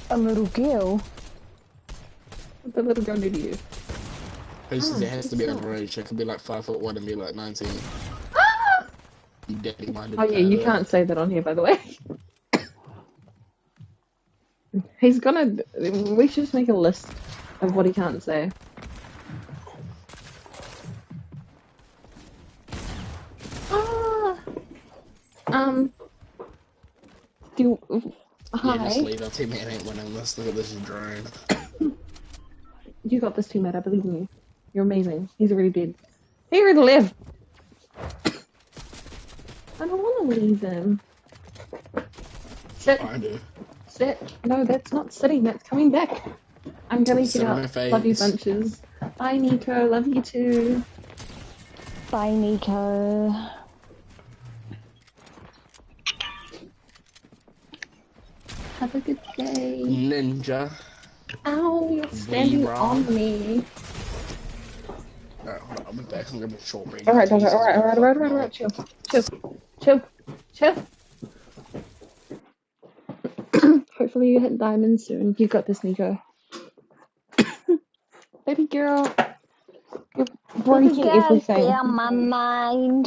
A little girl? What the little girl do to you? Who says it has to be underage? I could be like 5'1" and be like 19. You deadly minded Oh yeah, you pervert. can't say that on here, by the way. He's gonna. We should just make a list of what he can't say. Ah. Do you, hi. Yeah, just leave. Our teammate ain't winning this. Look at this drone. You got this, teammate. I believe in you. You're amazing. He's already dead. He already left. I don't want to leave him. Sit. I do. Sit. No, that's not sitting. That's coming back. I'm gonna Sit get on my up. face. Love you, bunches. Bye, Nico. Love you too. Bye, Nico. Have a good day. Ninja. Ow, you're standing on me. Alright, hold on. I'll be back. I'm gonna be short break. Alright, alright. Chill. Hopefully you hit diamonds soon. You got this, Nico. Baby girl. You're breaking everything. Down my mind.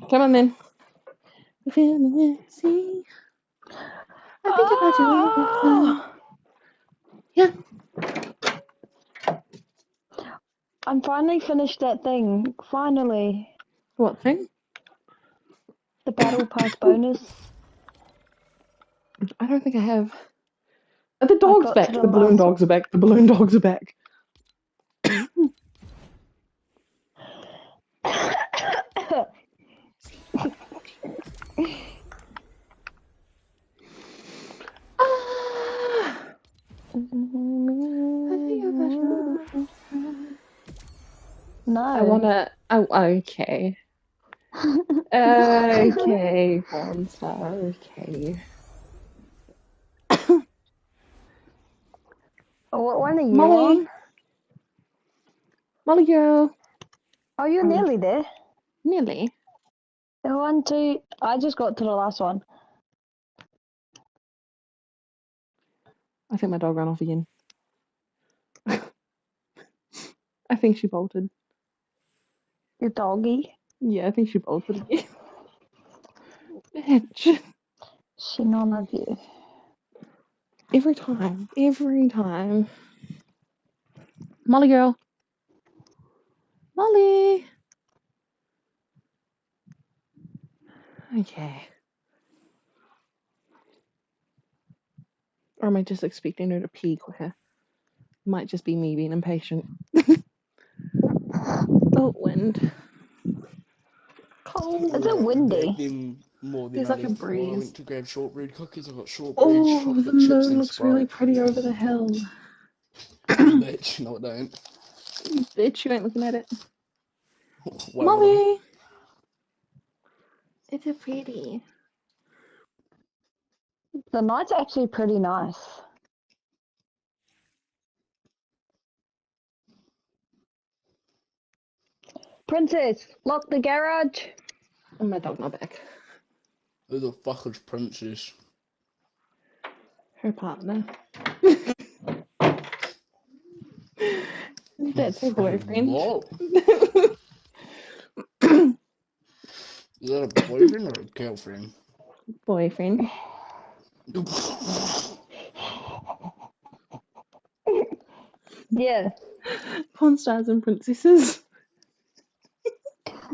Come on then. See, I think about you all the time. Yeah. I'm finally finished that thing. Finally. What thing? The battle pass bonus. I don't think I have. The dog's got back. to the The balloon last dogs are back. The balloon dogs are back. No. I wanna. Oh, okay. Okay, Pornstar. Okay. What one are you Molly. on? Molly girl. Oh, you're nearly there. Nearly. 1, 2. I just got to the last one. I think my dog ran off again. I think she bolted. Your doggy. Yeah, I think she bolted again. Bitch. She none of you. Every time. Every time. Molly girl. Molly. Okay. Or am I just expecting her to pee quicker? Might just be me being impatient. Oh, wind. Cold. Is it windy? More than There's I like a did before. I breeze. went to grab shortbread cookies. I got shortbread, Oh, the chocolate chips, moon and looks really Sprite. pretty over the hill. Bitch, no, it don't. Bitch, you ain't looking at it. Why would I? Molly! It's a pretty. The night's actually pretty nice. Princess, lock the garage. Oh, my dog not back. Who the fuck is Princess? Her partner. That's her boyfriend. What? Is that a boyfriend or a girlfriend? Boyfriend. Yeah. Porn stars and princesses.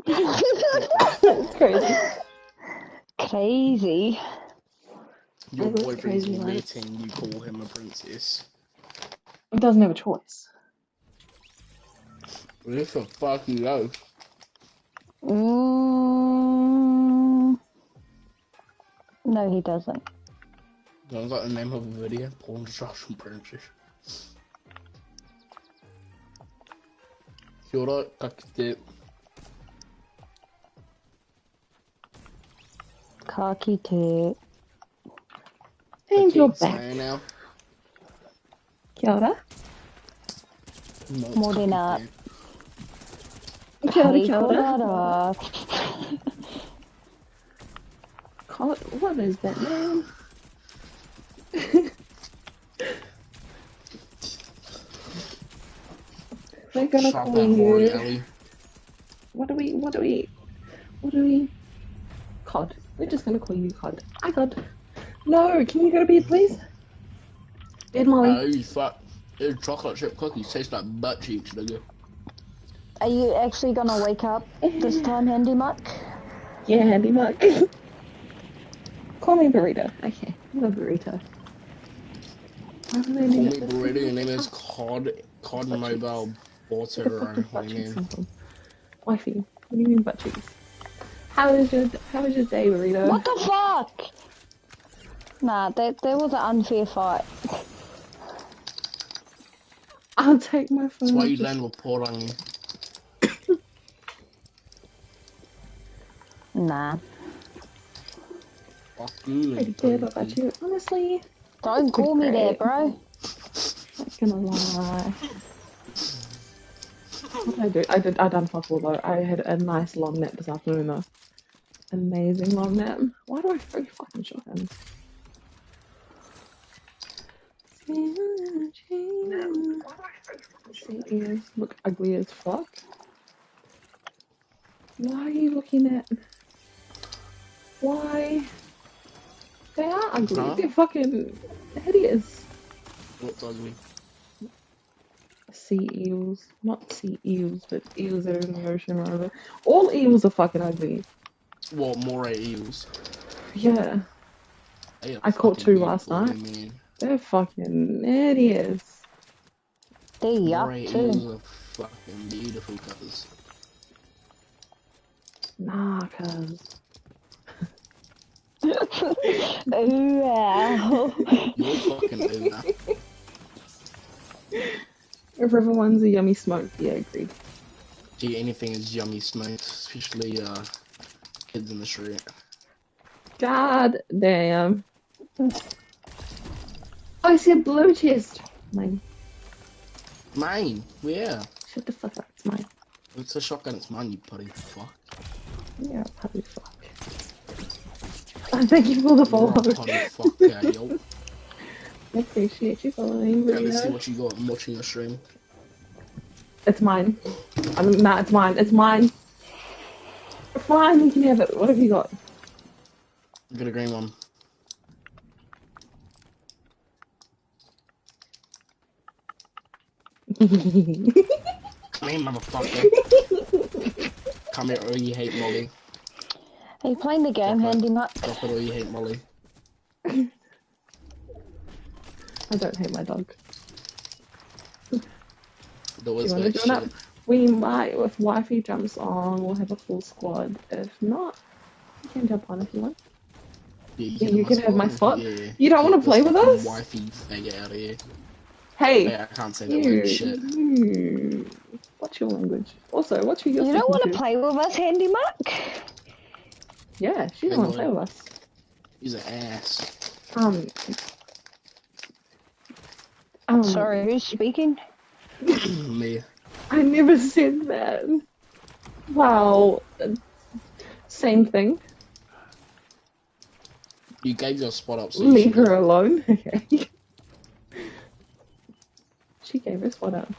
It's crazy. Crazy. Your It was boyfriend's crazy, like. waiting, you call him a princess. He doesn't have a choice. Where the fuck you go? No, he doesn't. Sounds like the name of a video. Porn stars and princess. Kia ora, kakite. Khaki tape. And you're back. Now. Kia ora. No, it's Morena. Kia ora, Hey, kia ora. korara. What is that name? We're gonna Shut call that whore, you. Ellie. What do we? Cod. We're just gonna call you Cod. Hi, Cod. No, can you go to bed, please? Bed, Molly. Oh, fuck. Those chocolate chip cookies taste like butt cheeks, nigga. Are you actually gonna wake up this time, Handy Muck? Yeah, Handy Muck. Call me Burrito. Okay, I'm a Burrito. Why do they Call name me it this? burrito, your name is Oh, Cod butt cheeks. Mobile Look at Water, fucking what butt do you cheeks mean? syndrome. Wifey, what do you mean butt cheeks? How was your day, Burrito? What the fuck? Nah, that was an unfair fight. I'll take my phone. That's why and you just... land report on you. Nah. Fuck you Pretty and good about Toby. you, honestly. Don't call me that, bro. Not gonna lie. What did I do? I done fuck all though. I had a nice long nap this afternoon though. Amazing long nap. Why do I throw fucking shotguns? See, ears look ugly as fuck. Why are you looking at? Why? They are ugly. Huh? They're fucking hideous. What's ugly? Sea eels. Not sea eels, but eels that are in the ocean rather. All eels are fucking ugly. What, moray eels? Yeah. They are I caught fucking 2 last beautiful, night. man. They're fucking idiots. They're Moray yuck eels too. are fucking beautiful, cuz. Nah, cuz. Ooh, wow. You're fucking over. If everyone's a yummy smoke, yeah, agreed. Gee, anything is yummy smoked, especially kids in the street. God damn. Oh, I see a blue chest. Mine. Mine, yeah. Shut the fuck up, it's mine. It's a shotgun, it's mine, you putty fuck. You're a puppy fuck. Oh, thank you for the You're follow. a putty fuck, yo. I appreciate you following, Okay, let's see Burrito. what you got. I'm watching your stream. It's mine. Nah, it's mine. It's mine. Fine, you can have it. What have you got? Get a green one. Come here, motherfucker. Come here, or you hate Molly. Are you playing the game, Drop it. Handy Muck? Drop it, or you hate Molly. I don't hate my dog. There was Do you want that to join up? shit. We might, if Wifey jumps on, we'll have a full squad. If not, you can jump on if you want. Yeah, You can have my spot. Yeah. You don't want to Get play this with fucking us? wifey faggot out of here. Hey, Yeah, I can't say that word shit. what's your language? Also, what's who you're You speaking don't want to? to play with us, Handy Muck? Yeah, she doesn't want to play with us. He's an ass. Sorry, who's speaking? Me. I never said that. Wow. Same thing. You gave your spot up, so you Leave should her alone. Okay. She gave her spot up.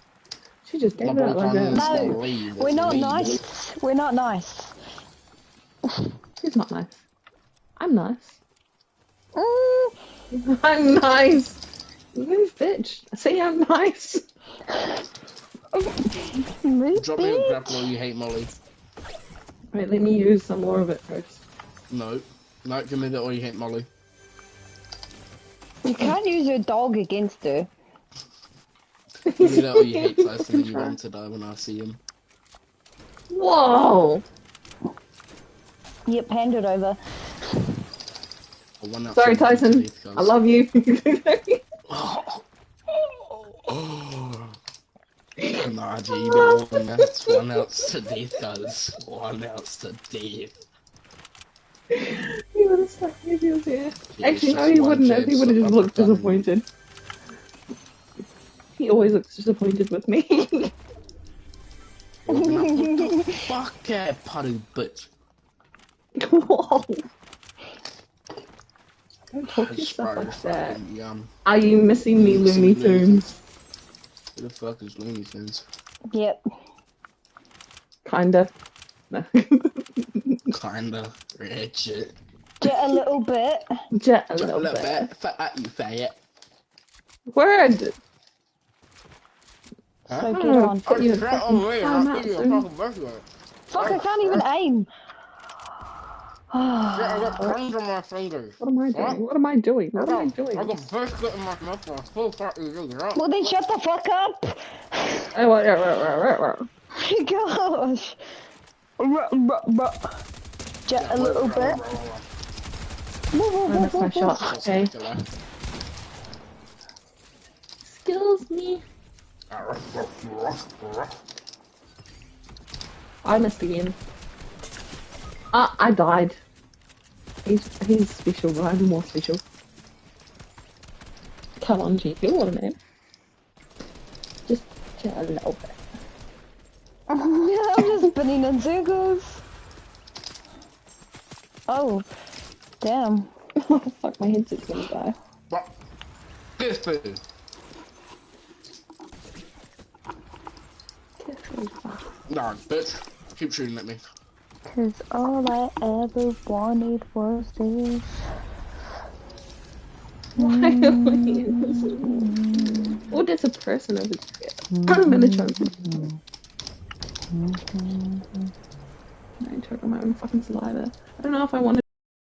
She just gave it up like that. No, leave. we're not leave. nice. We're not nice. She's not nice. I'm nice. Mm, I'm nice. Move, bitch. See, I'm nice. move, Drop me a bitch. grapple, or you hate Molly. Wait, let me use some more of it first. No. No, give me that, or you hate Molly. You can't use your dog against her. Give me that, or you hate Tyson, and you want him to die when I see him. Whoa! Yep, hand it over. Sorry, Tyson. I love you. Nah, G, you been 1 ounce to death, guys. 1 ounce to death. He would have stuck me if he was here. Yeah, Actually, it's no, just he one wouldn't have. jab, He would have so just looked uppercut. disappointed. He always looks disappointed with me. What the fuck, putty bitch? Whoa. Don't talk to It's yourself probably like that. fucking yum. Are you missing me, Looney Tunes? Who the fuck is Looney Tunes? Yep. Kinda. No. Kinda. Red shit. Just a little bit. Just a Just a little little bit. bit. Fuck at you, fat. Word! Huh? So I'm get gonna on. put you in Shut fucking on me, and I'll give timeout you a soon. fucking birthday. Fuck, I can't even aim. Shit, I got What? crumbs on my fingers. What am I What? doing? What am I doing? I What am I got doing? biscuit in my mouth for a full fucking day, right? Well then shut the fuck up. Gosh. Just a little bit. I missed my shot. Okay. Excuse me. I missed again. Ah, I died. He's special, but I'm more special. Come on, GQ, what a name. Just a little bit. Yeah, I'm just spinning in circles. Oh, damn. Oh fuck, my headset's gonna die. What? This food. Nah, bitch. Keep shooting at me. Cause all I ever wanted was this. Why are we Oh, there's a person over there. I'm gonna choke him. I choked on my own fucking saliva. I don't know if I want to